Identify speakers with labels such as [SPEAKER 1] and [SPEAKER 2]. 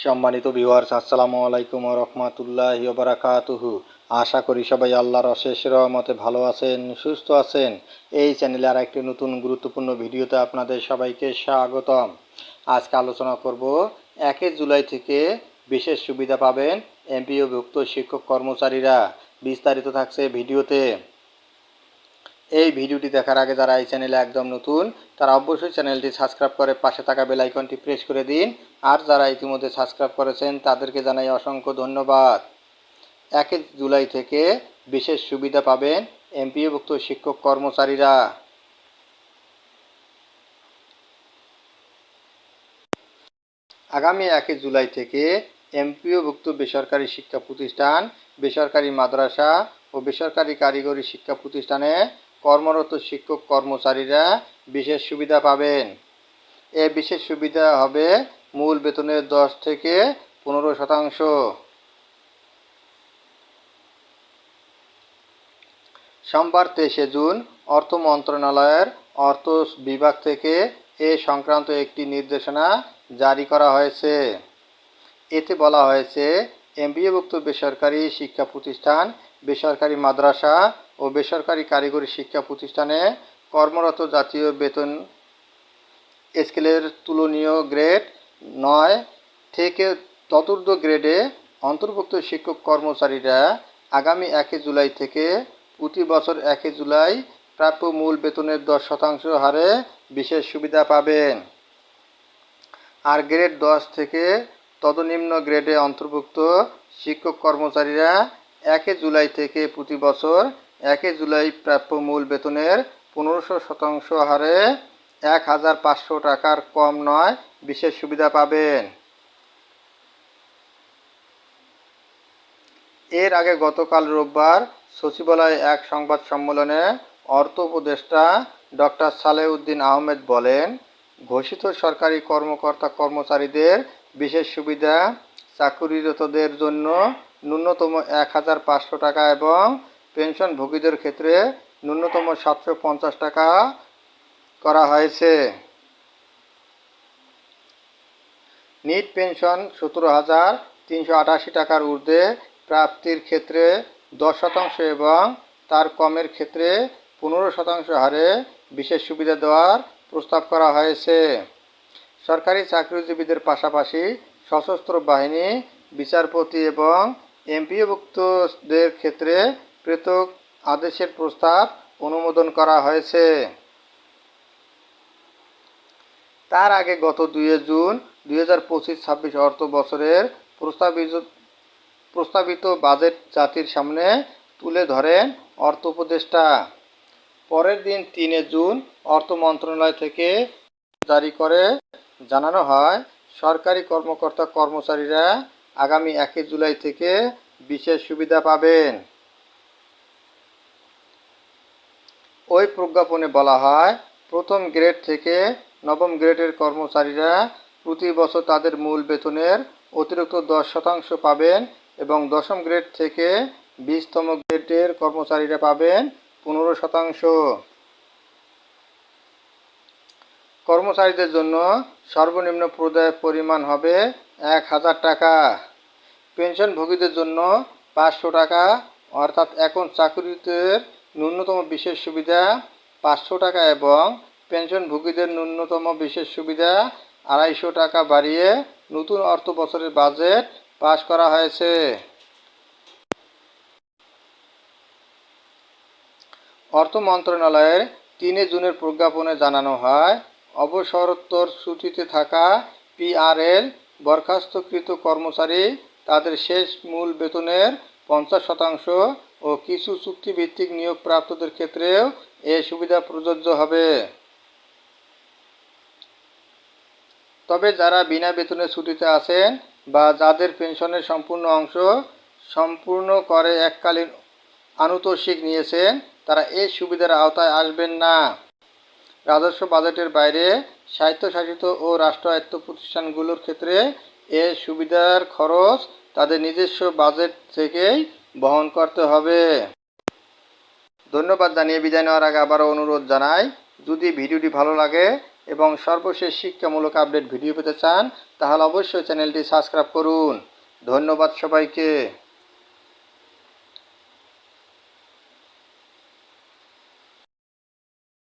[SPEAKER 1] সম্মানিত ভিউয়ার্স, আসসালামু আলাইকুম ওয়া রাহমাতুল্লাহি ওয়া বারাকাতুহু। আশা করি সবাই আল্লাহর অশেষ রহমতে ভালো আছেন, সুস্থ আছেন। এই চ্যানেলে আর একটি নতুন গুরুত্বপূর্ণ ভিডিওতে আপনাদের সবাইকে স্বাগতম। আজকে আলোচনা করব 1 জুলাই থেকে বিশেষ সুবিধা পাবেন এমপিওভুক্ত শিক্ষক কর্মচারীরা। বিস্তারিত থাকছে ভিডিওতে। এই ভিডিওটি দেখার আগে যারা এই চ্যানেলে একদম নতুন তারা অবশ্যই চ্যানেলটি সাবস্ক্রাইব করে পাশে থাকা বেল আইকনটি প্রেস করে দিন। আর যারা ইতিমধ্যে সাবস্ক্রাইব করেছেন তাদেরকে জানাই অসংখ্য ধন্যবাদ। 1 জুলাই থেকে বিশেষ সুবিধা পাবেন এমপিওভুক্ত শিক্ষক কর্মচারীরা। আগামী 1 জুলাই থেকে এমপিওভুক্ত বেসরকারি শিক্ষা প্রতিষ্ঠান, বেসরকারি মাদ্রাসা ও বেসরকারি কারিগরি শিক্ষা প্রতিষ্ঠানে কর্মরত শিক্ষক কর্মচারীরা বিশেষ সুবিধা পাবেন। এ বিশেষ সুবিধা হবে মূল বেতনের 10 থেকে 15%। সোমবার 23 জুন অর্থ মন্ত্রণালয়ের অর্থ বিভাগ থেকে এ সংক্রান্ত একটি নির্দেশনা জারি করা হয়েছে। এতে বলা হয়েছে, এমপিওভুক্ত বেসরকারি শিক্ষা প্রতিষ্ঠান, বেসরকারি মাদ্রাসা ও বেসরকারি কারিগরি শিক্ষা প্রতিষ্ঠানে কর্মরত জাতীয় বেতন স্কেলের তুলনীয় গ্রেড 9 থেকে চতুর্থ গ্রেডে অন্তর্ভুক্ত শিক্ষক কর্মচারীরা আগামী 1 জুলাই থেকে প্রতি বছর 1 জুলাই প্রাপ্য মূল বেতনের 10% হারে বিশেষ সুবিধা পাবেন। আর গ্রেড 10 থেকে তদনিম্ন গ্রেডে অন্তর্ভুক্ত শিক্ষক কর্মচারীরা 1 জুলাই থেকে প্রতি বছর 1 জুলাই প্রাপ্য মূল বেতনের 15% হারে 1500 টাকার কম নয় বিশেষ সুবিধা পাবেন। এর আগে গতকাল রোববার সচিবালয়ে এক সংবাদ সম্মেলনে অর্থ উপদেষ্টা ডক্টর সালেউদ্দিন আহমেদ বলেন, ঘোষিত সরকারি কর্মকর্তা কর্মচারীদের বিশেষ সুবিধা চাকুরিরতদের জন্য ন্যূনতম 1500 টাকা এবং পেনশনভোগীদের ক্ষেত্রে ন্যূনতম 750 টাকা করা হয়েছে। নিট পেনশন 17,388 টাকার ঊর্ধ্বে প্রাপ্তির ক্ষেত্রে 10% এবং তার কমের ক্ষেত্রে 15% হারে বিশেষ সুবিধা দেওয়ার প্রস্তাব করা হয়েছে। সরকারি চাকরিজীবীদের পাশাপাশি সশস্ত্র বাহিনী, বিচারপতি এবং এমপিওভুক্তদের ক্ষেত্রে পৃথক আদেশের প্রস্তাব অনুমোদন করা হয়েছে। তার আগে গত 2 জুন 2025-26 অর্থ বছরের প্রস্তাবিত বাজেট জাতির সামনে তুলে ধরেন অর্থ উপদেষ্টা। পরের দিন 3 জুন অর্থ মন্ত্রণালয় থেকে জারি করে জানানো হয়, সরকারি কর্মকর্তা কর্মচারীরা আগামী 1 জুলাই থেকে বিশেষ সুবিধা পাবেন। ওই প্রজ্ঞাপনে বলা হয়, প্রথম গ্রেড থেকে নবম গ্রেডের কর্মচারীরা প্রতি বছর তাদের মূল বেতনের অতিরিক্ত 10% পাবেন এবং দশম গ্রেড থেকে 20তম গ্রেডের কর্মচারীরা পাবেন 15%। কর্মচারীদের জন্য সর্বনিম্ন প্রদায়ের পরিমাণ হবে 1000 টাকা। পেনশনভোগীদের জন্য 500 টাকা, অর্থাৎ এখন চাকরিদের ন্যূনতম বিশেষ সুবিধা 500 টাকা এবং পেনশনভোগীদের ন্যূনতম বিশেষ সুবিধা 250 টাকা বাড়িয়ে নতুন অর্থ বছরের বাজেট পাস করা হয়েছে। অর্থ মন্ত্রণালয়ের 3 জুনের প্রজ্ঞাপনে জানানো হয়, অবসরোত্তর ছুটিতে থাকা পিআরএল বরখাস্তকৃত কর্মচারী তাদের শেষ মূল বেতনের 50% ও কিছু চুক্তিভিত্তিক নিয়োগপ্রাপ্তদের ক্ষেত্রেও এ সুবিধা প্রযোজ্য হবে। তবে যারা বিনা বেতনে ছুটিতে আছেন বা যাদের পেনশনের সম্পূর্ণ অংশ সম্পূর্ণ করে এককালীন আনুতোষিক নিয়েছেন তারা এই সুবিধার আওতায় আসবেন না। রাজস্ব বাজেটের বাইরে স্বায়ত্তশাসিত ও রাষ্ট্রায়ত্ত প্রতিষ্ঠানগুলোর ক্ষেত্রে এ সুবিধার খরচ তাদের নিজস্ব বাজেট থেকেই বহন করতে হবে। ধন্যবাদ জানিয়ে বিদায় নেওয়ার আগে আবারও অনুরোধ জানাই, যদি ভিডিওটি ভালো লাগে এবং সর্বশেষ শিক্ষামূলক আপডেট ভিডিও পেতে চান তাহলে অবশ্যই চ্যানেলটি সাবস্ক্রাইব করুন। ধন্যবাদ সবাইকে।